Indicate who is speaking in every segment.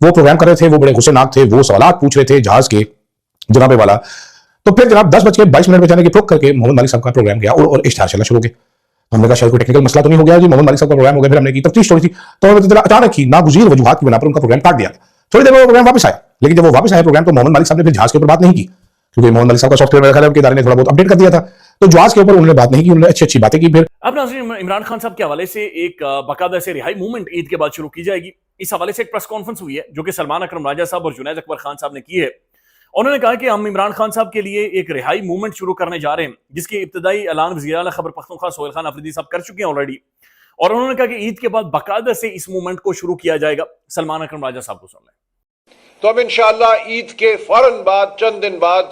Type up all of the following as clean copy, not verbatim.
Speaker 1: وہ پروگرام کر رہے تھے, وہ بڑے غصے ناک تھے, وہ سوالات پوچھ رہے تھے جہاز کے جناب والا. تو پھر جناب 10:22 پہ جانے کی پروک کر کے محمد مالک صاحب کا پروگرام گیا اور اشتہار چلنا شروع ہو گیا. ہم نے کہا شاید کوئی ٹیکنیکل مسئلہ تو نہیں ہو گیا جی, محمد مالک صاحب کا پروگرام ہو گیا. پھر ہم نے کی تفتیش تھوڑی تھی تو ہمیں پتہ چلا اچانک ہی ناگزیر وجوہات کی بنا پر ان کا پروگرام کاٹ دیا. تھوڑی دیر میں وہ پروگرام واپس آیا, لیکن جب وہ واپس آیا پروگرام تو محمد مالک صاحب نے پھر جہاز کے اوپر بات نہیں کی, کیونکہ محمد مالک صاحب کا سافٹ ویئر میرے خیال ہے ان کے ادارے نے تھوڑا بہت اپڈیٹ کر دیا تھا, تو جہاز کے اوپر انہوں نے بات نہیں کی, انہوں نے اچھی باتیں کی. پھر
Speaker 2: اب ناظرین عمران خان صاحب کے حوالے سے ایک باقاعدہ سے رہائی موومنٹ عید کے بعد شروع کی جائے گی. اس حوالے سے ایک پریس کانفرنس ہوئی ہے جو کہ سلمان اکرم راجہ صاحب اور جنید اکبر خان صاحب نے کی ہے. انہوں نے کہا کہ ہم عمران خان صاحب کے لیے ایک رہائی موومنٹ شروع کرنے جا رہے ہیں, جس کی ابتدائی اعلان وزیر اعلیٰ خیبر پختونخوا سہیل خان آفریدی صاحب کر چکے ہیں آلریڈی, اور انہوں نے کہا کہ عید کے بعد باقاعدہ سے اس موومنٹ کو شروع کیا جائے گا. سلمان اکرم راجہ صاحب کو سن لیں.
Speaker 3: تو ہم انشاءاللہ عید کے فوراً بعد چند دن بعد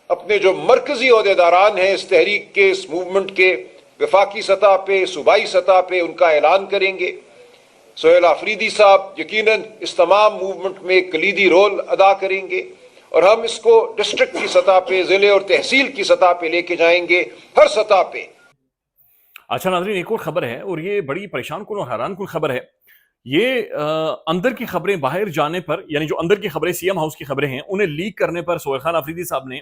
Speaker 3: اپنے جو مرکزی عہدیداران ہیں اس تحریک کے, اس موومنٹ کے, وفاقی سطح پہ, صوبائی سطح پہ ان کا اعلان کریں گے. سہیل آفریدی صاحب یقیناً اس تمام موومنٹ میں کلیدی رول ادا کریں گے, اور ہم اس کو ڈسٹرکٹ کی سطح پہ, ضلع اور تحصیل کی سطح پہ لے کے جائیں گے, ہر سطح پہ.
Speaker 2: اچھا ناظرین, ایک اور خبر ہے اور یہ بڑی پریشان کن اور حیران کن خبر ہے. یہ اندر کی خبریں باہر جانے پر, یعنی جو اندر کی خبریں سی ایم ہاؤس کی خبریں ہیں انہیں لیک کرنے پر سہیل خان آفریدی صاحب نے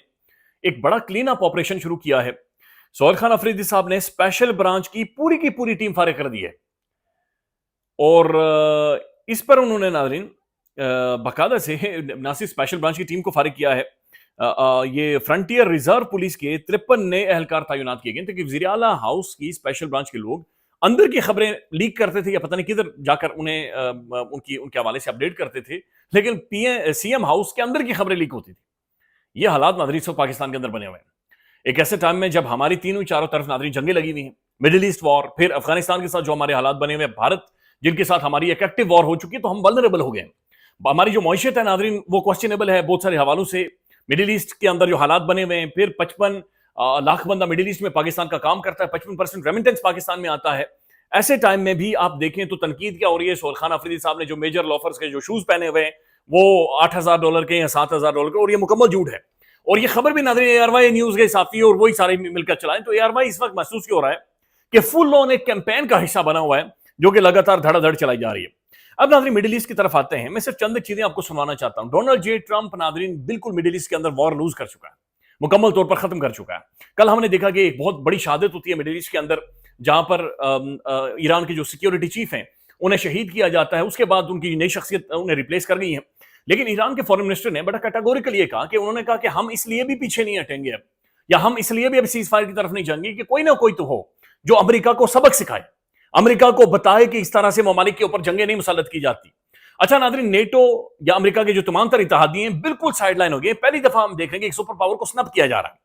Speaker 2: ایک بڑا کلین اپ آپریشن شروع کیا ہے. سہیل خان آفریدی صاحب نے اسپیشل برانچ کی پوری ٹیم فارغ کر دی ہے, اور اس پر انہوں نے ناظرین باقاعدہ سے نہ صرف اسپیشل برانچ کی ٹیم کو فارغ کیا ہے, یہ فرنٹیئر ریزرو پولیس کے 53 نئے اہلکار تعینات کیے گئے تھے کہ وزیر اعلیٰ ہاؤس کی اسپیشل برانچ کے لوگ اندر کی خبریں لیک کرتے تھے یا پتہ نہیں کدھر جا کر انہیں ان کے حوالے سے اپڈیٹ کرتے تھے, لیکن سی ایم ہاؤس کے اندر کی خبریں لیک ہوتی تھی. یہ حالات ناظرین سب پاکستان کے اندر بنے ہوئے ہیں ایک ایسے ٹائم میں جب ہماری تینوں چاروں طرف ناظرین جنگیں لگی ہوئی ہیں, مڈل ایسٹ وار, پھر افغانستان کے ساتھ جو ہمارے حالات بنے ہوئے ہیں, بھارت جن کے ساتھ ہماری ایک ایکٹیو وار ہو چکی ہے, تو ہم ولنریبل ہو گئے ہیں. ہماری جو معیشت ہے ناظرین وہ کوسچنیبل ہے بہت سارے حوالوں سے. مڈل ایسٹ کے اندر جو حالات بنے ہوئے ہیں, پھر 55 لاکھ بندہ مڈل ایسٹ میں پاکستان کا کام کرتا ہے, 55% ریمیٹنس پاکستان میں آتا ہے. ایسے ٹائم میں بھی آپ دیکھیں تو تنقید کیا ہو رہی ہے. سہیل خان آفریدی صاحب نے جو میجر لافرز کے جو شوز پہنے ہوئے ہیں وہ $8,000 کے یا $7,000 کے, اور یہ مکمل جھوٹ ہے. اور یہ خبر بھی ناظرین ARY نیوز کے صحافی اور وہی سارے مل کر چلائیں. تو ARY اس وقت محسوس کیا ہو رہا ہے کہ فل آن ایک کیمپین کا حصہ بنا ہوا ہے جو کہ لگاتار دھڑا دھڑ چلائی جا رہی ہے. اب ناظرین مڈل ایسٹ کی طرف آتے ہیں. میں صرف چند چیزیں آپ کو سنوانا چاہتا ہوں. ڈونلڈ جے ٹرمپ ناظرین بالکل مڈل ایسٹ کے اندر وار لوز کر چکا ہے, مکمل طور پر ختم کر چکا ہے. کل ہم نے دیکھا کہ ایک بہت بڑی شہادت ہوتی ہے مڈل ایسٹ کے اندر, جہاں پر ایران کے جو سیکیورٹی چیف ہیں انہیں شہید کیا جاتا ہے. اس کے بعد ان کی نئی شخصیت انہیں ریپلیس کر گئی ہیں. لیکن ایران کے فارن منسٹر نے بڑا کیٹاگوریکل یہ کہا کہ انہوں نے کہا کہ ہم اس لیے بھی پیچھے نہیں ہٹیں گے اب, یا ہم اس لیے بھی اب سیز فائر کی طرف نہیں جائیں گے کہ کوئی نہ کوئی تو ہو جو امریکہ کو سبق سکھائے, امریکہ کو بتائے کہ اس طرح سے ممالک کے اوپر جنگیں نہیں مسلط کی جاتی. اچھا ناظرین, نیٹو یا امریکہ کے جو تمام تر اتحادی ہیں بالکل سائیڈ لائن ہو گئے. پہلی دفعہ ہم دیکھ رہے ہیں کہ ایک سپر پاور کو سنب کیا جا رہا ہے,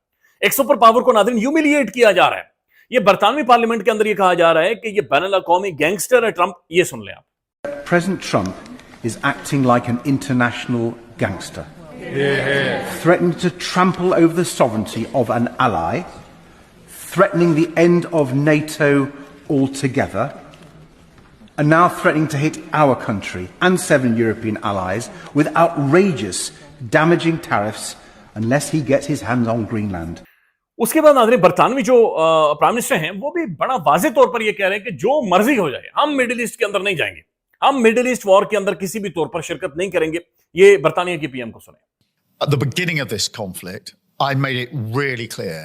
Speaker 2: ایک سپر پاور کو ناظرین ہیوملیٹ کیا جا رہا ہے. یہ برطانوی پارلیمنٹ کے اندر یہ کہا جا رہا ہے کہ یہ بین الاقوامی گینگسٹر ہے ٹرمپ. یہ سن لیں آپ.
Speaker 4: President Trump is acting like an international gangster, threatening to trample over the sovereignty of an ally, threatening the end of NATO altogether, and now threatening to hit our country and 7 European allies with outrageous, damaging tariffs unless he gets his hands on Greenland.
Speaker 2: اس کے بعد ناظرین برطانوی جو prime minister ہیں وہ بھی بڑا واضح طور پر یہ کہہ رہے ہیں کہ جو مرضی ہو جائے ہم مڈل ایسٹ کے اندر نہیں جائیں گے, ہم مڈل ایسٹ وار کے اندر کسی بھی طور پر شرکت نہیں کریں گے. یہ برطانیہ کی پی ایم کو سنیں.
Speaker 5: At the beginning of this conflict, I made it really clear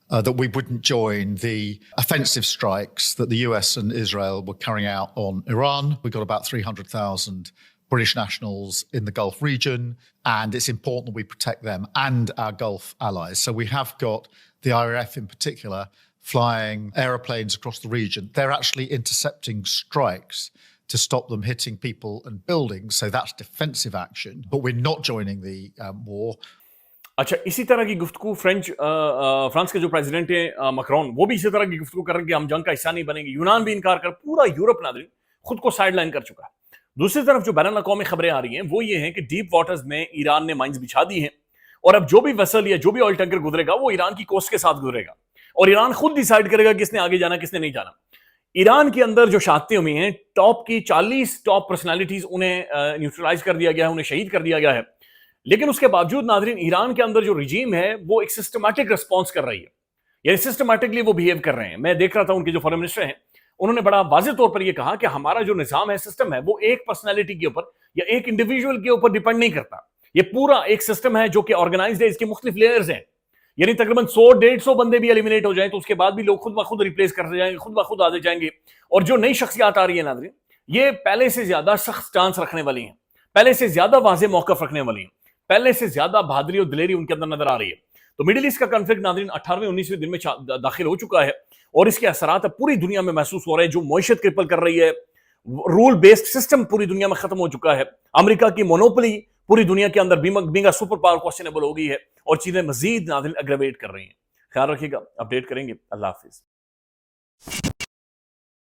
Speaker 5: that we wouldn't join the offensive strikes that the US and Israel were carrying out on Iran. We got about 300,000 British nationals in the Gulf region, and it's important that we protect them and our Gulf allies. So we have got the IRF in particular flying aeroplanes across the region. They're actually intercepting strikes to stop them hitting people and buildings. So that's defensive action, but we're not joining the war.
Speaker 2: اچھا, اسی طرح کی گفتگو France کے جو president ہیں مکرون, وہ بھی اسی طرح کی گفتگو کر رہے ہیں کہ ہم جنگ کا حصہ نہیں بنیں گے. یونان بھی انکار کر, پورا یورپ ناظرین خود کو سائیڈ لائن کر چکا ہے. دوسری طرف جو بین الاقوامی خبریں آ رہی ہیں وہ یہ ہیں کہ ڈیپ واٹرز میں ایران نے مائنز بچھا دی ہیں, اور اب جو بھی ویسل یا جو بھی آئل ٹینکر گزرے گا وہ ایران کی کوسٹ کے ساتھ گزرے گا, اور ایران خود ڈیسائیڈ کرے گا کس نے آگے جانا کس نے نہیں جانا. ایران کے اندر جو شہادتیں ہوئی ہیں, ٹاپ کی 40 ٹاپ پرسنالٹیز انہیں نیوٹرلائز کر دیا گیا ہے, انہیں شہید کر دیا گیا ہے. لیکن اس کے باوجود ناظرین ایران کے اندر جو رجیم ہے وہ ایک سسٹمیٹک رسپانس کر رہی ہے, یعنی سسٹمیٹکلی وہ بہیو کر رہے ہیں. میں دیکھ رہا تھا ان کے جو فارن منسٹر ہیں انہوں نے بڑا واضح طور پر یہ کہا کہ ہمارا جو نظام ہے, سسٹم ہے, وہ ایک پرسنالٹی کے اوپر یا ایک انڈیویجول کے اوپر ڈیپینڈ نہیں کرتا. یہ پورا ایک سسٹم ہے جو کہ آرگنائزڈ ہے, اس کے مختلف لیئرز ہیں. یعنی تقریباً 100-150 بندے بھی ایلیمینیٹ ہو جائیں تو اس کے بعد بھی لوگ خود بخود ریپلیس کرتے جائیں گے, خود بخود آتے جائیں گے. اور جو نئی شخصیات آ رہی ہیں ناظرین, یہ پہلے سے زیادہ سخت چانس رکھنے والی ہیں, پہلے سے زیادہ واضح موقف رکھنے والی ہیں, پہلے سے زیادہ بہادری اور دلیری ان کے اندر نظر آ رہی ہے. تو مڈل ایسٹ کا کنفلکٹ ناظرین 18ویں 19ویں دن میں داخل ہو چکا ہے اور اس کے اثرات اب پوری دنیا میں محسوس ہو رہے ہیں. جو معیشت کرپل کر رہی ہے, رول بیسڈ سسٹم پوری دنیا میں ختم ہو چکا ہے, امریکہ کی مونوپلی پوری دنیا کے اندر بینگ سپر پاور کوسچنیبل ہو گئی ہے اور چیزیں مزید ناظرین اگریویٹ کر رہی ہیں. خیال رکھیے گا, اپڈیٹ کریں گے. اللہ حافظ.